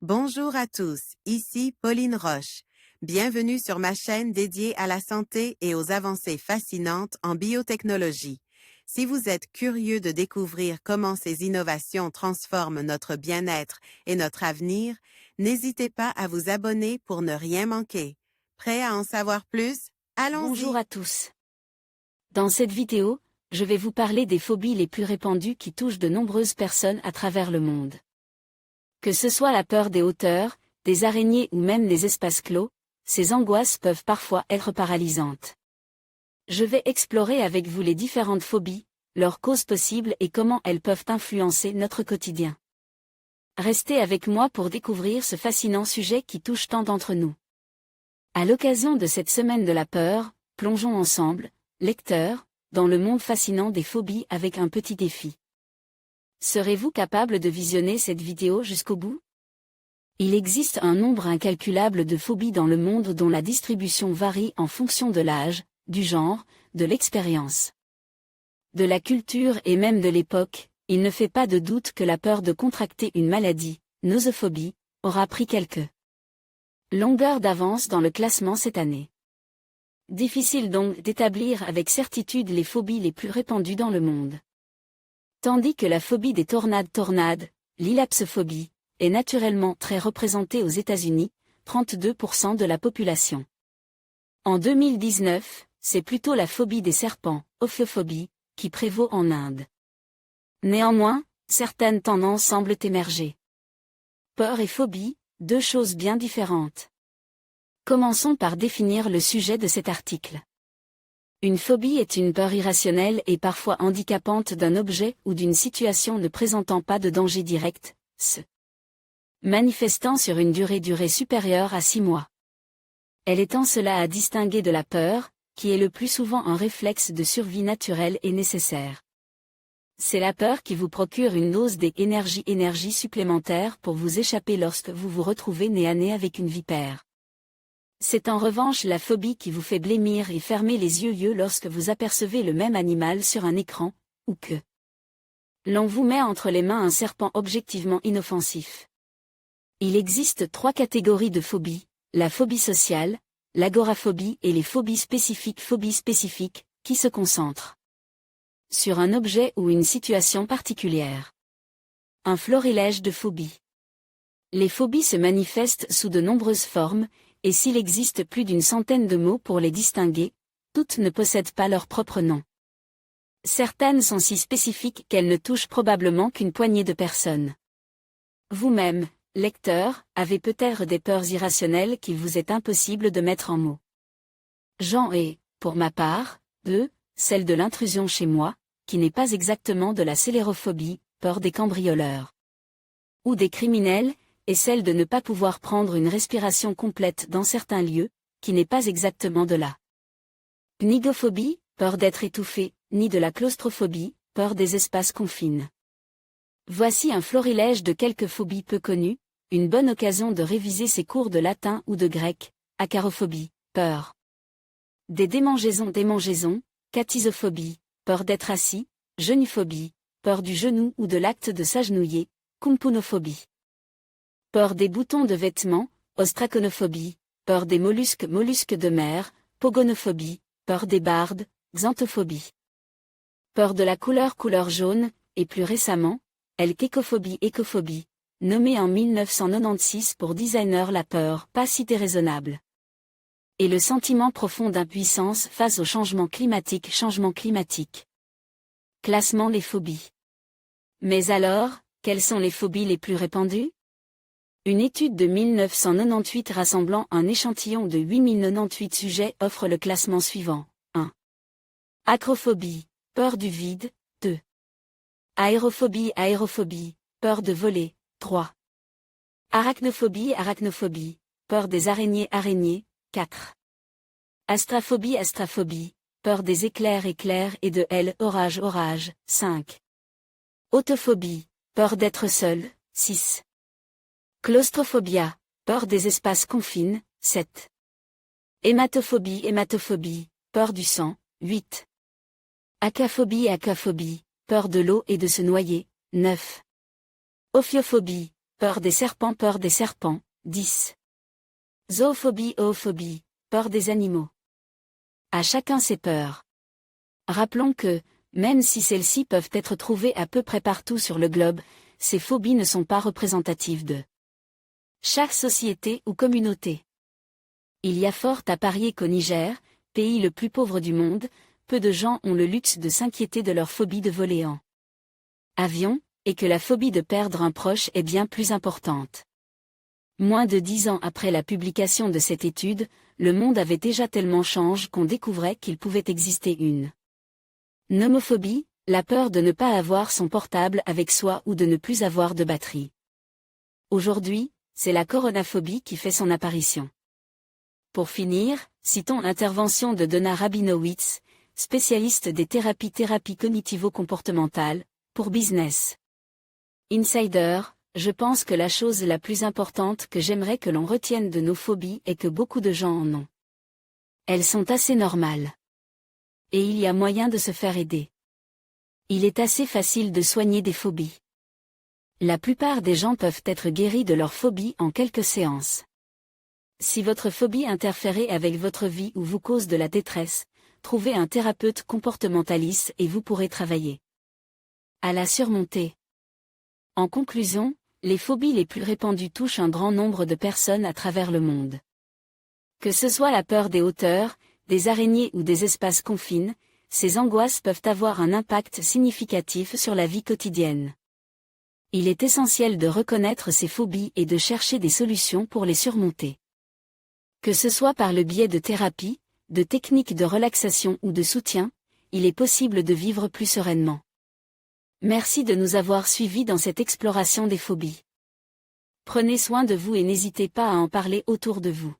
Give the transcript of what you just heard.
Bonjour à tous, ici Pauline Roche. Bienvenue sur ma chaîne dédiée à la santé et aux avancées fascinantes en biotechnologie. Si vous êtes curieux de découvrir comment ces innovations transforment notre bien-être et notre avenir, n'hésitez pas à vous abonner pour ne rien manquer. Prêt à en savoir plus? Bonjour Allons-y! à tous. Dans cette vidéo, je vais vous parler des phobies les plus répandues qui touchent de nombreuses personnes à travers le monde. Que ce soit la peur des hauteurs, des araignées ou même des espaces clos, ces angoisses peuvent parfois être paralysantes. Je vais explorer avec vous les différentes phobies, leurs causes possibles et comment elles peuvent influencer notre quotidien. Restez avec moi pour découvrir ce fascinant sujet qui touche tant d'entre nous. À l'occasion de cette semaine de la peur, plongeons ensemble, lecteurs, dans le monde fascinant des phobies avec un petit défi. Serez-vous capable de visionner cette vidéo jusqu'au bout? Il existe un nombre incalculable de phobies dans le monde dont la distribution varie en fonction de l'âge, du genre, de l'expérience, de la culture et même de l'époque. Il ne fait pas de doute que la peur de contracter une maladie, nosophobie, aura pris quelques longueurs d'avance dans le classement cette année. Difficile donc d'établir avec certitude les phobies les plus répandues dans le monde. Tandis que la phobie des tornades, l'hylaxophobie, est naturellement très représentée aux États-Unis, 32% de la population. En 2019, c'est plutôt la phobie des serpents, ophiophobie, qui prévaut en Inde. Néanmoins, certaines tendances semblent émerger. Peur et phobie, deux choses bien différentes. Commençons par définir le sujet de cet article. Une phobie est une peur irrationnelle et parfois handicapante d'un objet ou d'une situation ne présentant pas de danger direct, se manifestant sur une durée supérieure à 6 mois. Elle est en cela à distinguer de la peur, qui est le plus souvent un réflexe de survie naturel et nécessaire. C'est la peur qui vous procure une dose d'énergie supplémentaire pour vous échapper lorsque vous vous retrouvez nez à nez avec une vipère. C'est en revanche la phobie qui vous fait blêmir et fermer les yeux lorsque vous apercevez le même animal sur un écran, ou que l'on vous met entre les mains un serpent objectivement inoffensif. Il existe 3 catégories de phobies, la phobie sociale, l'agoraphobie et les phobies spécifiques, qui se concentrent sur un objet ou une situation particulière. Un florilège de phobies. Les phobies se manifestent sous de nombreuses formes, et s'il existe plus d'une centaine de mots pour les distinguer, toutes ne possèdent pas leur propre nom. Certaines sont si spécifiques qu'elles ne touchent probablement qu'une poignée de personnes. Vous-même, lecteur, avez peut-être des peurs irrationnelles qu'il vous est impossible de mettre en mots. J'en ai, pour ma part, 2, celle de l'intrusion chez moi, qui n'est pas exactement de la scélérophobie, peur des cambrioleurs ou des criminels, et celle de ne pas pouvoir prendre une respiration complète dans certains lieux, qui n'est pas exactement de la pnigophobie, peur d'être étouffé, ni de la claustrophobie, peur des espaces confines. Voici un florilège de quelques phobies peu connues, une bonne occasion de réviser ses cours de latin ou de grec. Acarophobie, peur des démangeaisons, catisophobie, peur d'être assis, genuphobie, peur du genou ou de l'acte de s'agenouiller, kumpunophobie. Peur des boutons de vêtements, ostraconophobie, peur des mollusques de mer, pogonophobie, peur des bardes, xanthophobie. Peur de la couleur jaune, et plus récemment, écophobie, nommée en 1996 pour designer la peur pas si déraisonnable. Et le sentiment profond d'impuissance face au changement climatique. Classement des phobies. Mais alors, quelles sont les phobies les plus répandues? Une étude de 1998 rassemblant un échantillon de 8098 sujets offre le classement suivant. 1. Acrophobie, peur du vide, 2. Aérophobie, peur de voler, 3. Arachnophobie, peur des araignées, 4. Astraphobie, peur des éclairs et de orage, 5. Autophobie, peur d'être seul, 6. Claustrophobia, peur des espaces confines, 7. Hématophobie, peur du sang, 8. Acaphobie, peur de l'eau et de se noyer, 9. Ophiophobie, peur des serpents, 10. Zoophobie, oophobie, peur des animaux. À chacun ses peurs. Rappelons que, même si celles-ci peuvent être trouvées à peu près partout sur le globe, ces phobies ne sont pas représentatives de chaque société ou communauté. Il y a fort à parier qu'au Niger, pays le plus pauvre du monde, peu de gens ont le luxe de s'inquiéter de leur phobie de voler en avion, et que la phobie de perdre un proche est bien plus importante. Moins de 10 ans après la publication de cette étude, le monde avait déjà tellement changé qu'on découvrait qu'il pouvait exister une nomophobie, la peur de ne pas avoir son portable avec soi ou de ne plus avoir de batterie. Aujourd'hui, c'est la coronaphobie qui fait son apparition. Pour finir, citons l'intervention de Donna Rabinowitz, spécialiste des thérapies cognitivo-comportementales, pour Business Insider. Je pense que la chose la plus importante que j'aimerais que l'on retienne de nos phobies est que beaucoup de gens en ont. Elles sont assez normales. Et il y a moyen de se faire aider. Il est assez facile de soigner des phobies. La plupart des gens peuvent être guéris de leur phobie en quelques séances. Si votre phobie interfère avec votre vie ou vous cause de la détresse, trouvez un thérapeute comportementaliste et vous pourrez travailler à la surmonter. En conclusion, les phobies les plus répandues touchent un grand nombre de personnes à travers le monde. Que ce soit la peur des hauteurs, des araignées ou des espaces confines, ces angoisses peuvent avoir un impact significatif sur la vie quotidienne. Il est essentiel de reconnaître ces phobies et de chercher des solutions pour les surmonter. Que ce soit par le biais de thérapie, de techniques de relaxation ou de soutien, il est possible de vivre plus sereinement. Merci de nous avoir suivis dans cette exploration des phobies. Prenez soin de vous et n'hésitez pas à en parler autour de vous.